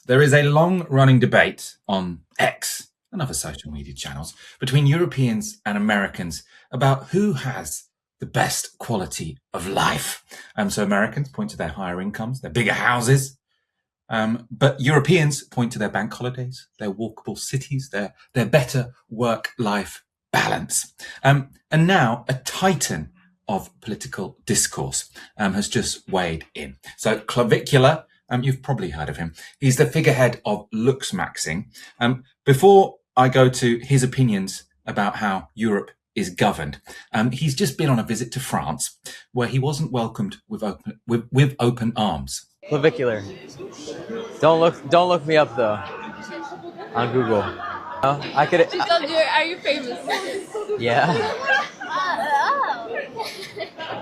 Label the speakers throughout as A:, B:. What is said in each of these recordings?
A: There is a long-running debate on X and other social media channels between Europeans and Americans about who has the best quality of life. So Americans point to their higher incomes, their bigger houses, but Europeans point to their bank holidays, their walkable cities, their better work-life balance. And now a titan of political discourse has just weighed in. So Clavicular, you've probably heard of him. He's the figurehead of looks maxing. Before I go to his opinions about how Europe is governed, he's just been on a visit to France where he wasn't welcomed with open arms.
B: Clavicular. Don't look me up though on Google. I could.
C: Are you famous?
B: Yeah.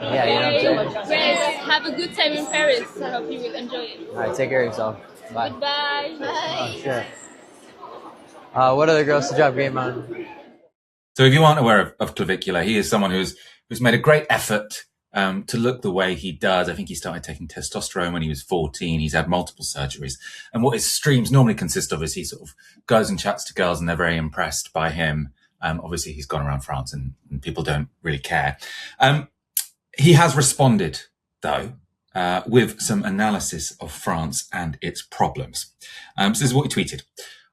B: Yeah, you know what I'm saying?
C: Well, have a good time in Paris. I hope you will enjoy it.
B: All right, take care of yourself. Bye.
C: Goodbye. Bye.
B: Oh shit. What other girls to drop game on?
A: So if you aren't aware of Clavicular, he is someone who's made a great effort to look the way he does. I think he started taking testosterone when he was 14. He's had multiple surgeries. And what his streams normally consist of is he sort of goes and chats to girls and they're very impressed by him. Obviously, he's gone around France and people don't really care. He has responded, though, with some analysis of France and its problems. So this is what he tweeted.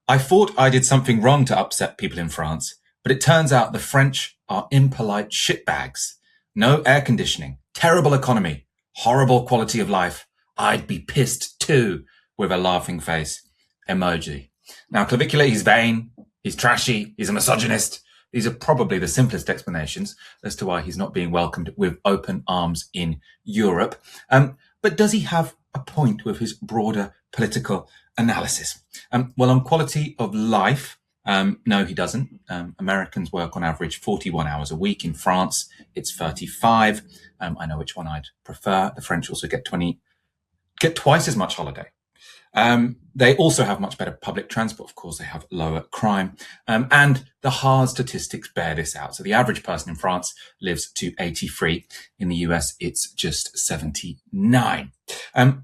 A: I thought I did something wrong to upset people in France, but it turns out the French are impolite shitbags. No air conditioning, terrible economy, horrible quality of life. I'd be pissed too, with a laughing face emoji. Now, Clavicular, he's vain, he's trashy, he's a misogynist. These are probably the simplest explanations as to why he's not being welcomed with open arms in Europe. But does he have a point with his broader political analysis? Well, on quality of life, no, he doesn't. Americans work on average 41 hours a week. In France, it's 35. I know which one I'd prefer. The French also get twice as much holiday. They also have much better public transport. Of course, they have lower crime. And the hard statistics bear this out. So the average person in France lives to 83. In the US, it's just 79.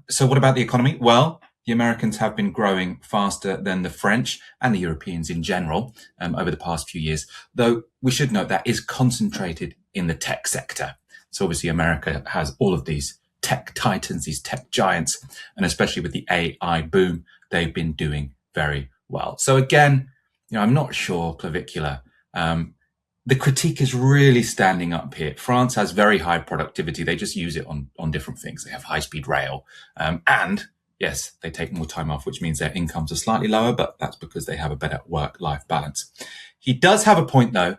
A: So what about the economy? Well, the Americans have been growing faster than the French and the Europeans in general over the past few years, though we should note that is concentrated in the tech sector. So obviously America has all of these tech titans, these tech giants, and especially with the AI boom, they've been doing very well. So again, I'm not sure, Clavicular. The critique is really standing up here. France has very high productivity. They just use it on different things. They have high-speed rail. And yes, they take more time off, which means their incomes are slightly lower, but that's because they have a better work-life balance. He does have a point, though,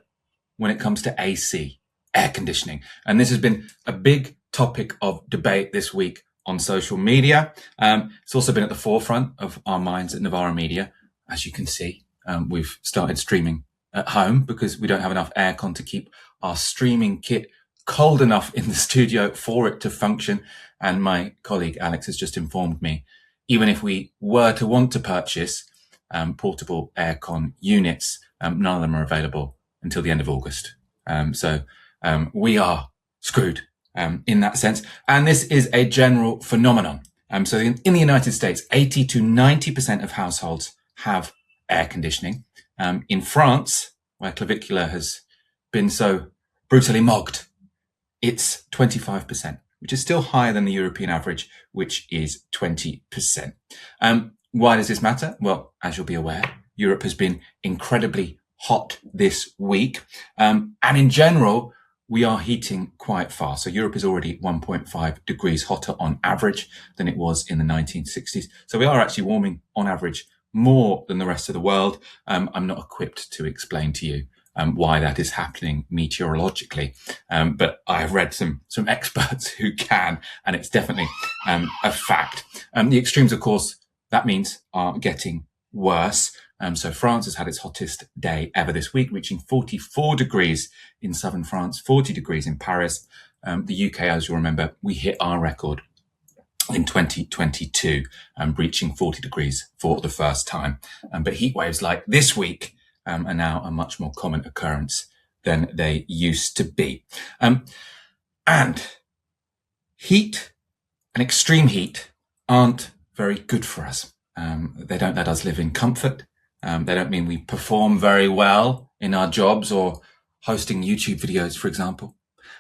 A: when it comes to AC, air conditioning. And this has been a big topic of debate this week on social media. It's also been at the forefront of our minds at Novara Media. As you can see, we've started streaming at home because we don't have enough aircon to keep our streaming kit cold enough in the studio for it to function. And my colleague Alex has just informed me, even if we were to want to purchase portable aircon units, none of them are available until the end of August. So we are screwed in that sense. And this is a general phenomenon. So in the United States, 80 to 90% of households have air conditioning. In France, where Clavicular has been so brutally mogged, it's 25%, which is still higher than the European average, which is 20%. Why does this matter? Well, as you'll be aware, Europe has been incredibly hot this week. And in general, we are heating quite fast. So Europe is already 1.5 degrees hotter on average than it was in the 1960s. So we are actually warming on average more than the rest of the world. I'm not equipped to explain to you why that is happening meteorologically. But I've read some experts who can, and it's definitely a fact. The extremes, of course, that means are getting worse. So France has had its hottest day ever this week, reaching 44 degrees in southern France, 40 degrees in Paris. The UK, as you'll remember, we hit our record in 2022, reaching 40 degrees for the first time. But heat waves like this week are now a much more common occurrence than they used to be. And heat and extreme heat aren't very good for us. They don't let us live in comfort. They don't mean we perform very well in our jobs or hosting YouTube videos, for example.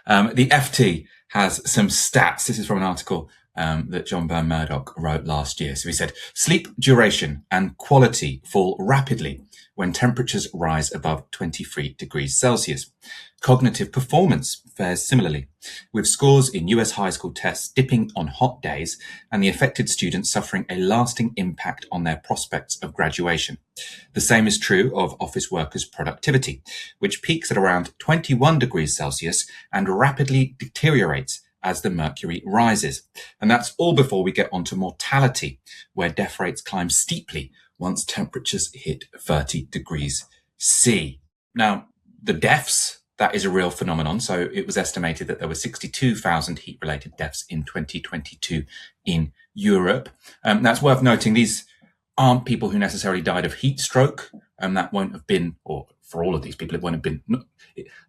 A: The FT has some stats. This is from an article that John Byrne Murdoch wrote last year. So he said, sleep duration and quality fall rapidly when temperatures rise above 23 degrees Celsius. Cognitive performance fares similarly, with scores in US high school tests dipping on hot days and the affected students suffering a lasting impact on their prospects of graduation. The same is true of office workers' productivity, which peaks at around 21 degrees Celsius and rapidly deteriorates as the mercury rises. And that's all before we get onto mortality, where death rates climb steeply once temperatures hit 30 degrees C. Now, the deaths, that is a real phenomenon. So it was estimated that there were 62,000 heat-related deaths in 2022 in Europe. That's worth noting. These aren't people who necessarily died of heat stroke. That won't have been, or for all of these people, it won't have been,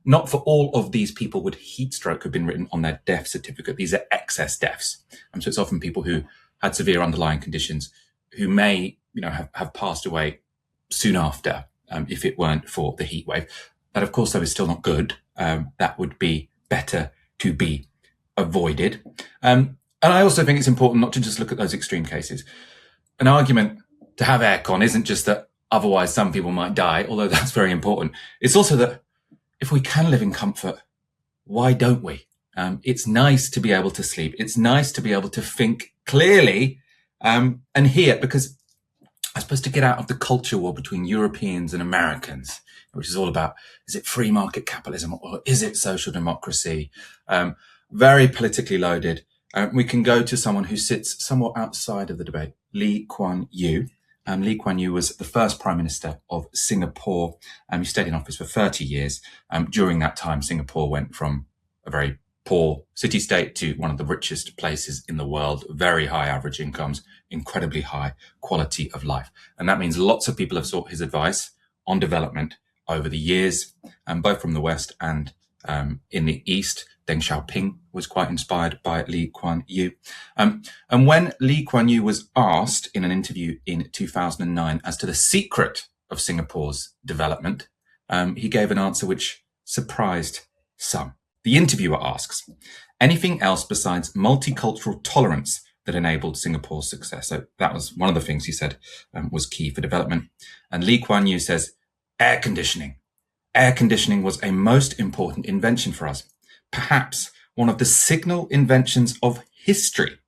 A: not for all of these people would heat stroke have been written on their death certificate. These are excess deaths. So it's often people who had severe underlying conditions who may, have passed away soon after, if it weren't for the heat wave. But of course, that is still not good. That would be better to be avoided. And I also think it's important not to just look at those extreme cases. An argument to have aircon isn't just that otherwise some people might die, although that's very important. It's also that if we can live in comfort, why don't we? It's nice to be able to sleep. It's nice to be able to think clearly and hear, because I suppose to get out of the culture war between Europeans and Americans, which is all about, is it free market capitalism or is it social democracy? Very politically loaded. We can go to someone who sits somewhat outside of the debate, Lee Kuan Yew. Lee Kuan Yew was the first Prime Minister of Singapore. He stayed in office for 30 years. During that time, Singapore went from a very poor city-state to one of the richest places in the world, very high average incomes, incredibly high quality of life. And that means lots of people have sought his advice on development over the years, both from the West and in the East. Deng Xiaoping was quite inspired by Lee Kuan Yew. And when Lee Kuan Yew was asked in an interview in 2009 as to the secret of Singapore's development, he gave an answer which surprised some. The interviewer asks, anything else besides multicultural tolerance that enabled Singapore's success? So that was one of the things he said was key for development. And Lee Kuan Yew says, air conditioning. Air conditioning was a most important invention for us. Perhaps one of the signal inventions of history.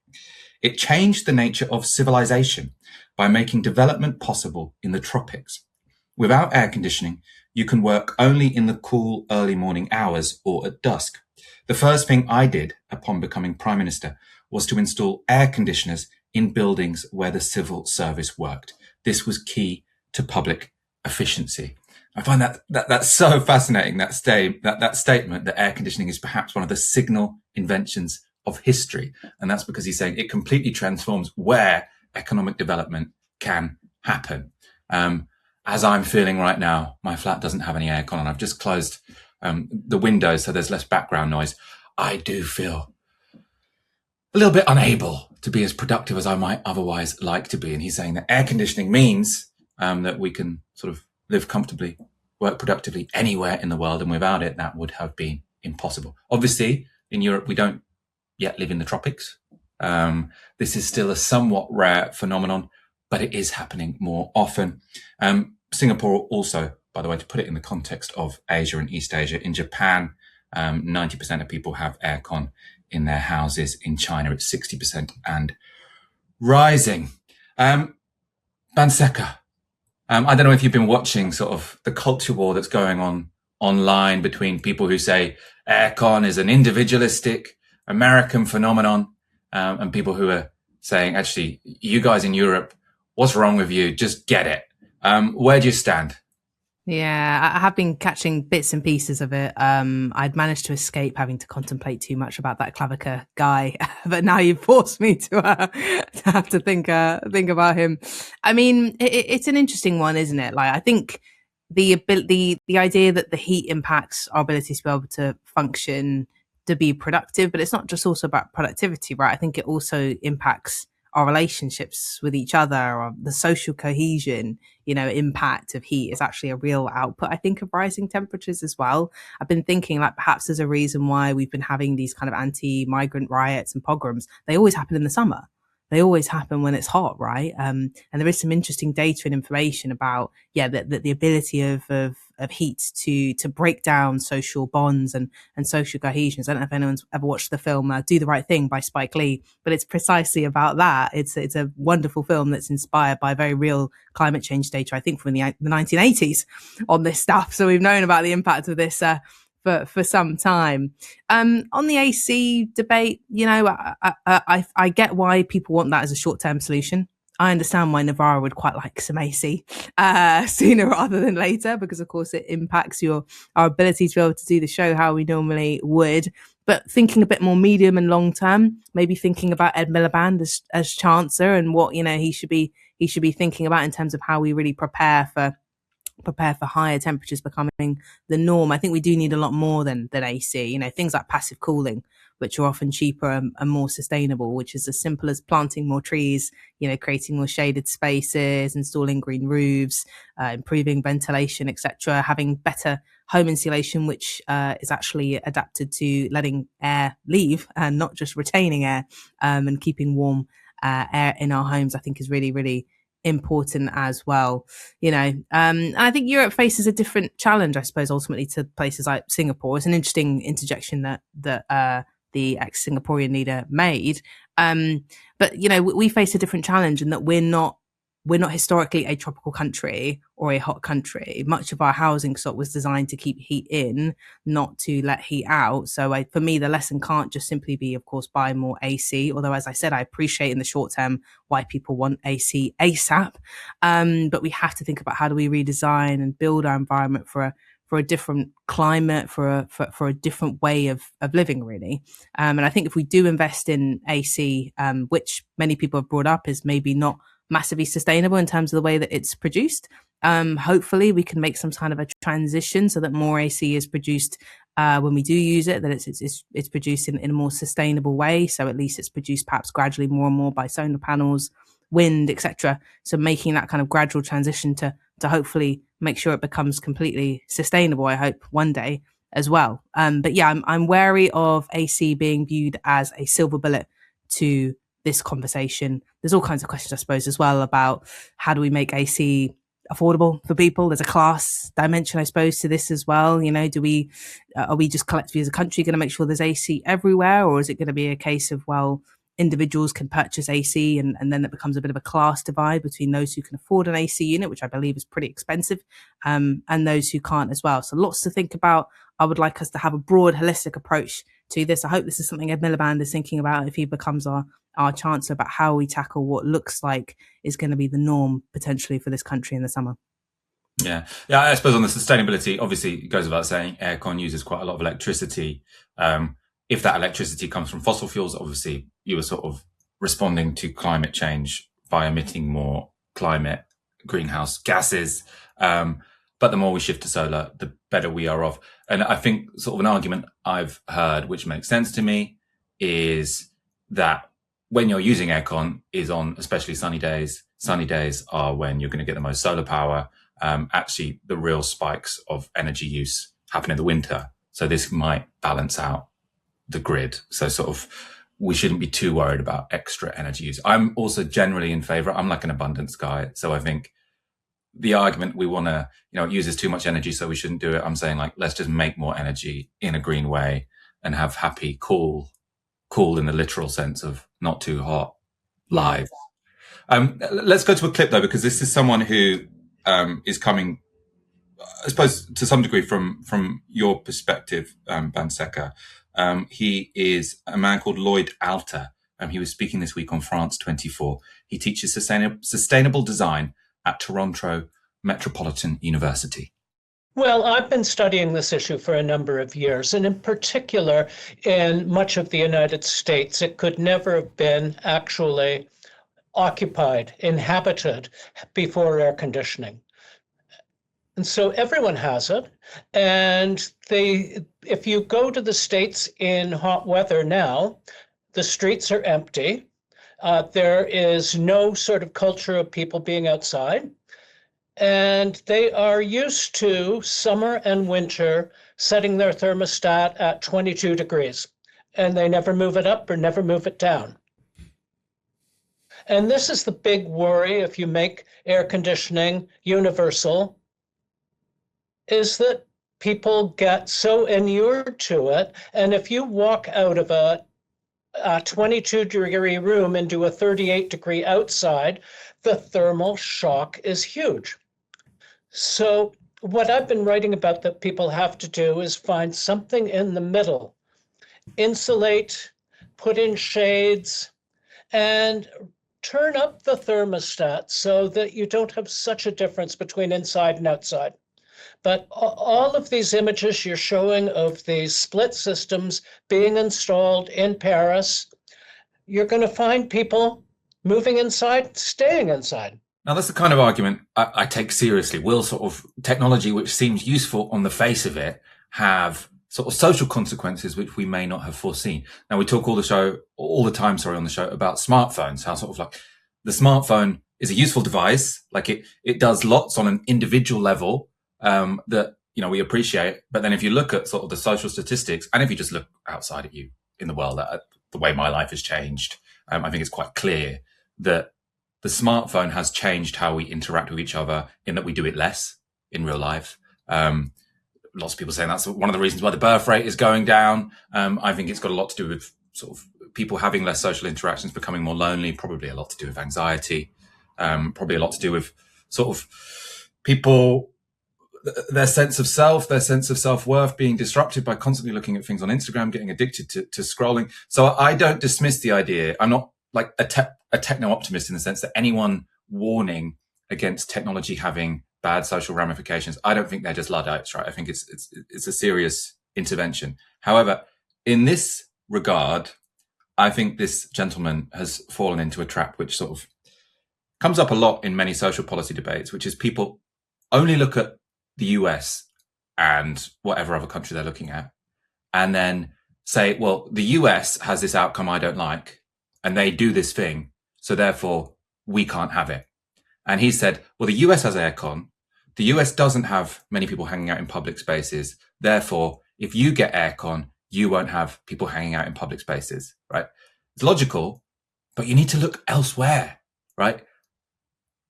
A: It changed the nature of civilization by making development possible in the tropics. Without air conditioning, you can work only in the cool early morning hours or at dusk. The first thing I did upon becoming Prime Minister was to install air conditioners in buildings where the civil service worked. This was key to public efficiency. I find that's so fascinating, that statement that air conditioning is perhaps one of the signal inventions of history. And that's because he's saying it completely transforms where economic development can happen. As I'm feeling right now, my flat doesn't have any aircon on. I've just closed the windows so there's less background noise. I do feel a little bit unable to be as productive as I might otherwise like to be. And he's saying that air conditioning means that we can sort of live comfortably, work productively anywhere in the world. And without it, that would have been impossible. Obviously, in Europe, we don't yet live in the tropics. This is still a somewhat rare phenomenon, but it is happening more often. Singapore also, by the way, to put it in the context of Asia and East Asia, in Japan, 90% of people have aircon in their houses. In China, it's 60% and rising. Banseka, I don't know if you've been watching sort of the culture war that's going on online between people who say aircon is an individualistic American phenomenon, and people who are saying, actually, you guys in Europe, what's wrong with you? Just get it. Where do you stand?
D: Yeah, I have been catching bits and pieces of it. I'd managed to escape having to contemplate too much about that Clavicular guy, but now you've forced me to have to think about him. I mean, it's an interesting one, isn't it? Like, I think the idea that the heat impacts our ability to be able to function, to be productive, but it's not just also about productivity, right? I think it also impacts our relationships with each other, or the social cohesion, impact of heat is actually a real output, I think, of rising temperatures as well. I've been thinking like perhaps there's a reason why we've been having these kind of anti-migrant riots and pogroms. They always happen in the summer. They always happen when it's hot, right? And there is some interesting data and information about, the ability of heat to break down social bonds and social cohesions. I don't know if anyone's ever watched the film Do the Right Thing by Spike Lee, but it's precisely about that. It's a wonderful film that's inspired by very real climate change data, I think from the 1980s on this stuff. So we've known about the impact of this for some time. On the AC debate, I get why people want that as a short-term solution. I understand why Novara would quite like some AC sooner rather than later, because of course it impacts our ability to be able to do the show how we normally would. But thinking a bit more medium and long term, maybe thinking about Ed Miliband as Chancellor and what he should be thinking about in terms of how we really prepare for higher temperatures becoming the norm. I think we do need a lot more than AC, things like passive cooling, which are often cheaper and more sustainable, which is as simple as planting more trees, creating more shaded spaces, installing green roofs, improving ventilation, etc., having better home insulation, which is actually adapted to letting air leave and not just retaining air, and keeping warm air in our homes, I think is really, really important as well. And I think Europe faces a different challenge, I suppose, ultimately to places like Singapore. It's an interesting interjection that the ex-Singaporean leader made. But we face a different challenge in that we're not historically a tropical country or a hot country. Much of our housing stock was designed to keep heat in, not to let heat out. So for me, the lesson can't just simply be, of course, buy more AC. Although, as I said, I appreciate in the short term why people want AC ASAP. But we have to think about how do we redesign and build our environment for a different climate, for a different way of living, really. And I think if we do invest in AC, which many people have brought up is maybe not massively sustainable in terms of the way that it's produced, hopefully we can make some kind of a transition so that more AC is produced when we do use it, that it's produced in a more sustainable way. So at least it's produced perhaps gradually more and more by solar panels, wind, etc. So making that kind of gradual transition to hopefully make sure it becomes completely sustainable, I hope one day as well. But yeah, I'm wary of AC being viewed as a silver bullet to this conversation. There's all kinds of questions, I suppose, as well about how do we make AC affordable for people. There's a class dimension, I suppose, to this as well. Are we just collectively as a country going to make sure there's AC everywhere, or is it going to be a case of, well, individuals can purchase AC and then it becomes a bit of a class divide between those who can afford an AC unit, which I believe is pretty expensive, and those who can't as well. So lots to think about. I would like us to have a broad, holistic approach to this. I hope this is something Ed Miliband is thinking about if he becomes our chancellor, about how we tackle what looks like is going to be the norm potentially for this country in the summer.
A: Yeah. I suppose on the sustainability, obviously it goes without saying aircon uses quite a lot of electricity. If that electricity comes from fossil fuels, obviously you were sort of responding to climate change by emitting more climate greenhouse gases. But the more we shift to solar, the better we are off. And I think sort of an argument I've heard, which makes sense to me, is that when you're using aircon is on especially sunny days. Sunny days are when you're going to get the most solar power. Actually, the real spikes of energy use happen in the winter. So this might balance out the grid. So sort of we shouldn't be too worried about extra energy use. I'm also generally in favor. I'm like an abundance guy. So I think the argument we want to, it uses too much energy, so we shouldn't do it. I'm saying like, let's just make more energy in a green way and have happy, cool in the literal sense of not too hot lives. Let's go to a clip though, because this is someone who is coming, I suppose, to some degree from your perspective, Banseka. He is a man called Lloyd Alter. He was speaking this week on France 24. He teaches sustainable design at Toronto Metropolitan University.
E: Well, I've been studying this issue for a number of years, and in particular, in much of the United States, it could never have been actually occupied, inhabited before air conditioning. And so everyone has it. And if you go to the States in hot weather now, the streets are empty. There is no sort of culture of people being outside. And they are used to summer and winter setting their thermostat at 22 degrees. And they never move it up or never move it down. And this is the big worry if you make air conditioning universal, is that people get so inured to it. And if you walk out of a 22-degree room into a 38-degree outside, the thermal shock is huge. So what I've been writing about that people have to do is find something in the middle, insulate, put in shades, and turn up the thermostat so that you don't have such a difference between inside and outside. But all of these images you're showing of these split systems being installed in Paris, you're going to find people moving inside, staying inside.
A: Now, that's the kind of argument I take seriously. Will sort of technology, which seems useful on the face of it, have sort of social consequences which we may not have foreseen? Now, we talk all the time on the show about smartphones, how sort of like the smartphone is a useful device, like it does lots on an individual level that we appreciate. But then if you look at sort of the social statistics, and if you just look outside at you in the world, the way my life has changed, I think it's quite clear that the smartphone has changed how we interact with each other, in that we do it less in real life. Lots of people saying that's one of the reasons why the birth rate is going down. I think it's got a lot to do with sort of people having less social interactions, becoming more lonely, probably a lot to do with anxiety, probably a lot to do with sort of people, their sense of self, their sense of self-worth being disrupted by constantly looking at things on Instagram, getting addicted to scrolling. So I don't dismiss the idea. I'm not like a techno-optimist in the sense that anyone warning against technology having bad social ramifications, I don't think they're just Luddites, right? I think it's a serious intervention. However, in this regard, I think this gentleman has fallen into a trap which sort of comes up a lot in many social policy debates, which is people only look at the US and whatever other country they're looking at, and then say, well, the US has this outcome I don't like, and they do this thing, so therefore we can't have it. And he said, well, the US has aircon. The US doesn't have many people hanging out in public spaces. Therefore, if you get aircon, you won't have people hanging out in public spaces, right? It's logical, but you need to look elsewhere, right?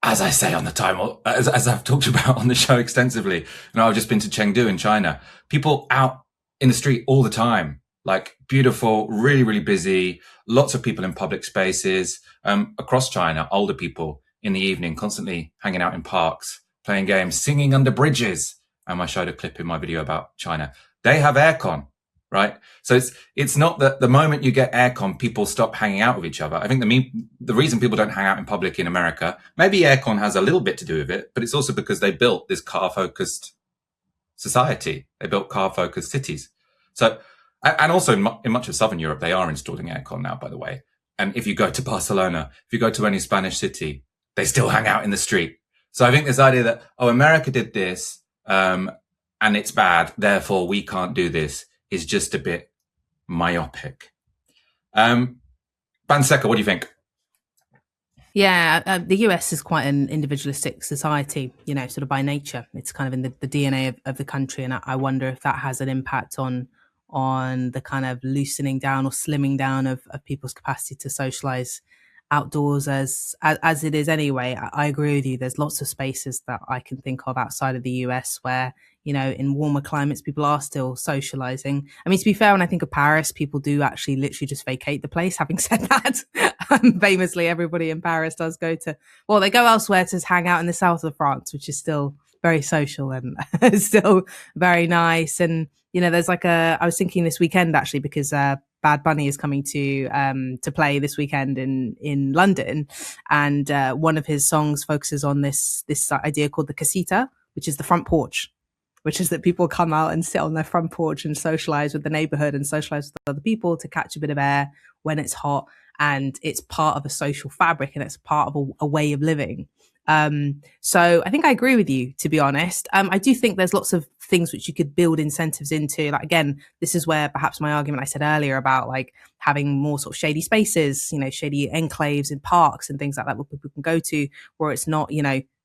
A: As I say on the time, as I've talked about on the show extensively, I've just been to Chengdu in China. People out in the street all the time, like beautiful, really, really busy, lots of people in public spaces, across China, older people in the evening, constantly hanging out in parks, playing games, singing under bridges. I showed a clip in my video about China. They have aircon, right? So it's not that the moment you get aircon, people stop hanging out with each other. I think the reason people don't hang out in public in America, maybe aircon has a little bit to do with it, but it's also because they built this car-focused society. They built car-focused cities. So, and also in much of Southern Europe, they are installing aircon now, by the way. And if you go to Barcelona, if you go to any Spanish city, they still hang out in the street. So I think this idea that, America did this, and it's bad, therefore we can't do this, is just a bit myopic. Banseka, what do you think?
D: Yeah, the US is quite an individualistic society, sort of by nature. It's kind of in the DNA of the country. And I wonder if that has an impact on the kind of loosening down or slimming down of people's capacity to socialize outdoors as it is anyway. I agree with you. There's lots of spaces that I can think of outside of the US where, in warmer climates, people are still socializing. I mean, to be fair, when I think of Paris, people do actually literally just vacate the place. Having said that, famously, everybody in Paris does they go elsewhere to hang out in the south of France, which is still very social and still very nice. And, there's I was thinking this weekend actually, because Bad Bunny is coming to play this weekend in London, and one of his songs focuses on this idea called the casita, which is the front porch, which is that people come out and sit on their front porch and socialize with the neighborhood and socialize with other people to catch a bit of air when it's hot, and it's part of a social fabric and it's part of a way of living. So I think I agree with you, to be honest. I do think there's lots of things which you could build incentives into. Like, again, this is where perhaps my argument I said earlier about like having more sort of shady spaces, shady enclaves in parks and things like that where people can go to, where it's not,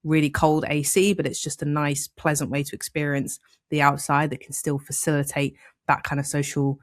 D: really cold AC, but it's just a nice, pleasant way to experience the outside that can still facilitate that kind of social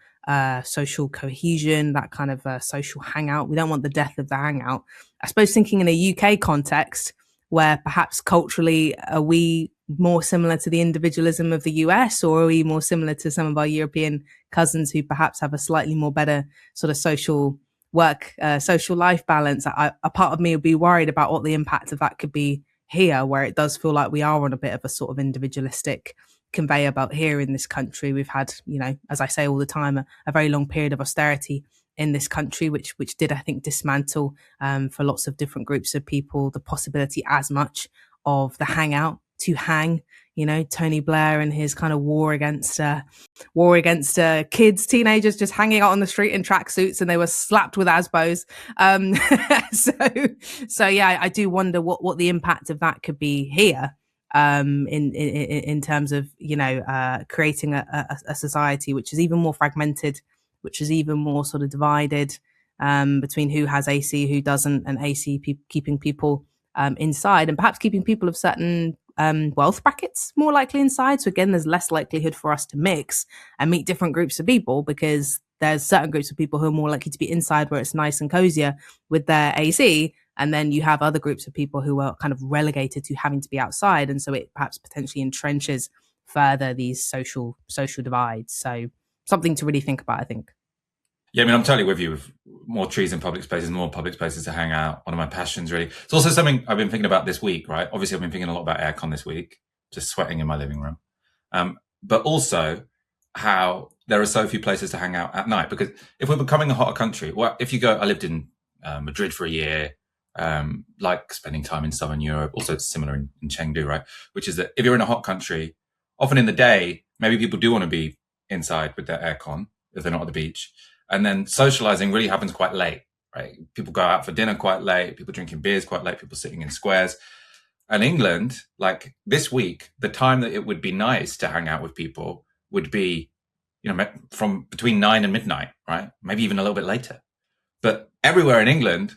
D: cohesion, that kind of social hangout. We don't want the death of the hangout. I suppose thinking in a UK context, where perhaps culturally are we more similar to the individualism of the US, or are we more similar to some of our European cousins who perhaps have a slightly more better sort of social life balance? A part of me would be worried about what the impact of that could be here, where it does feel like we are on a bit of a sort of individualistic conveyor belt here in this country. We've had, as I say all the time, a very long period of austerity in this country, which did, I think, dismantle for lots of different groups of people the possibility as much of the hangout to hang. Tony Blair and his kind of war against kids, teenagers just hanging out on the street in tracksuits, and they were slapped with asbos. So yeah, I do wonder what the impact of that could be here. In terms of creating a society which is even more fragmented, which is even more sort of divided between who has AC, who doesn't, and AC keeping people inside, and perhaps keeping people of certain wealth brackets more likely inside. So again, there's less likelihood for us to mix and meet different groups of people, because there's certain groups of people who are more likely to be inside where it's nice and cozier with their AC. And then you have other groups of people who are kind of relegated to having to be outside. And so it perhaps potentially entrenches further these social divides. So something to really think about, I think.
A: Yeah, I mean, I'm totally with you. With more trees in public spaces, more public spaces to hang out. One of my passions, really. It's also something I've been thinking about this week, right? Obviously, I've been thinking a lot about aircon this week, just sweating in my living room. But also how there are so few places to hang out at night. Because if we're becoming a hotter country, well, if you go, I lived in Madrid for a year, like spending time in Southern Europe, also similar in Chengdu, right? Which is that if you're in a hot country, often in the day, maybe people do want to be inside with their aircon if they're not at the beach. And then socializing really happens quite late, right? People go out for dinner quite late, people drinking beers quite late, people sitting in squares. And England, like this week, the time that it would be nice to hang out with people would be, from between 9 and midnight, right? Maybe even a little bit later. But everywhere in England,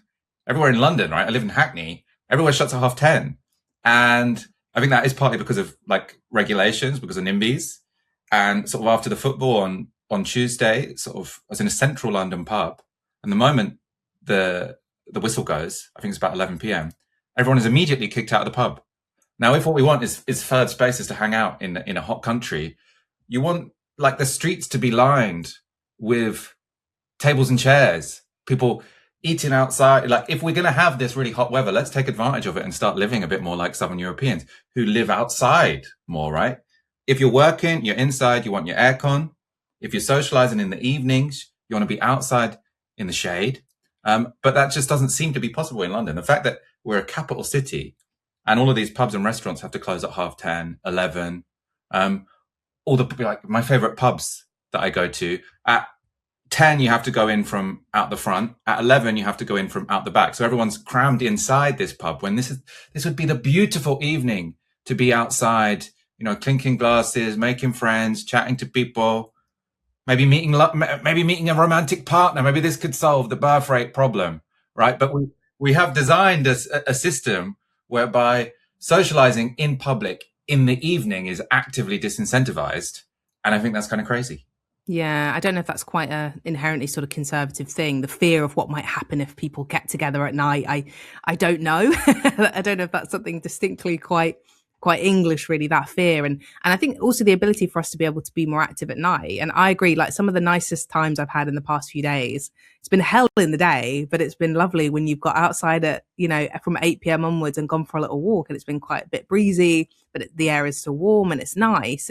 A: everywhere in London, right? I live in Hackney, everywhere shuts at 10:30. And I think that is partly because of like regulations, because of NIMBYs. And sort of after the football on Tuesday, sort of I was in a central London pub, and the moment the whistle goes, I think it's about 11 p.m., everyone is immediately kicked out of the pub. Now, if what we want is third spaces to hang out in a hot country, you want like the streets to be lined with tables and chairs, people eating outside. Like if we're going to have this really hot weather, let's take advantage of it and start living a bit more like Southern Europeans who live outside more, right? If you're working, you're inside, you want your aircon. If you're socializing in the evenings, you want to be outside in the shade. But that just doesn't seem to be possible in London. The fact that we're a capital city and all of these pubs and restaurants have to close at 10:30, 11. All the, like my favorite pubs that I go to, at 10, you have to go in from out the front. At 11, you have to go in from out the back. So everyone's crammed inside this pub when this would be the beautiful evening to be outside, clinking glasses, making friends, chatting to people, maybe meeting a romantic partner. Maybe this could solve the birth rate problem, right? But we have designed a system whereby socializing in public in the evening is actively disincentivized. And I think that's kind of crazy.
D: Yeah, I don't know if that's quite a inherently sort of conservative thing, the fear of what might happen if people get together at night. I don't know. I don't know if that's something distinctly quite English, really, that fear. And I think also the ability for us to be able to be more active at night. And I agree, like some of the nicest times I've had in the past few days, it's been hell in the day, but it's been lovely when you've got outside at, from 8 p.m. onwards and gone for a little walk, and it's been quite a bit breezy, but the air is still warm and it's nice.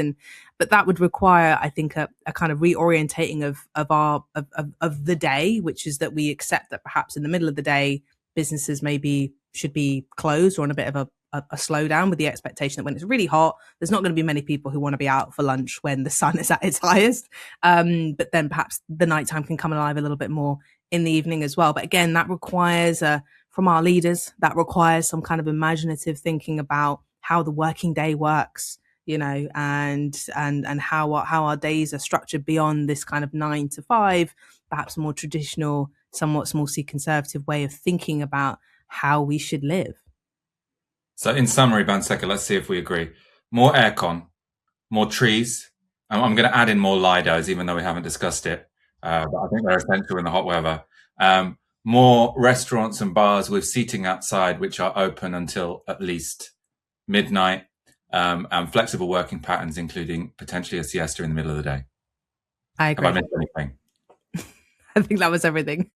D: But that would require, I think, a kind of reorientating of the day, which is that we accept that perhaps in the middle of the day, businesses should be closed or on a bit of a slowdown, with the expectation that when it's really hot, there's not going to be many people who want to be out for lunch when the sun is at its highest. But then perhaps the nighttime can come alive a little bit more in the evening as well. But again, that requires from our leaders. That requires some kind of imaginative thinking about how the working day works, and how our days are structured beyond this kind of 9 to 5, perhaps a more traditional, somewhat small c conservative way of thinking about how we should live.
A: So in summary, Banseka, let's see if we agree. More aircon, more trees. I'm going to add in more lidars, even though we haven't discussed it. But I think they're essential in the hot weather. More restaurants and bars with seating outside, which are open until at least midnight, and flexible working patterns, including potentially a siesta in the middle of the day.
D: I agree.
A: Have I missed anything?
D: I think that was everything.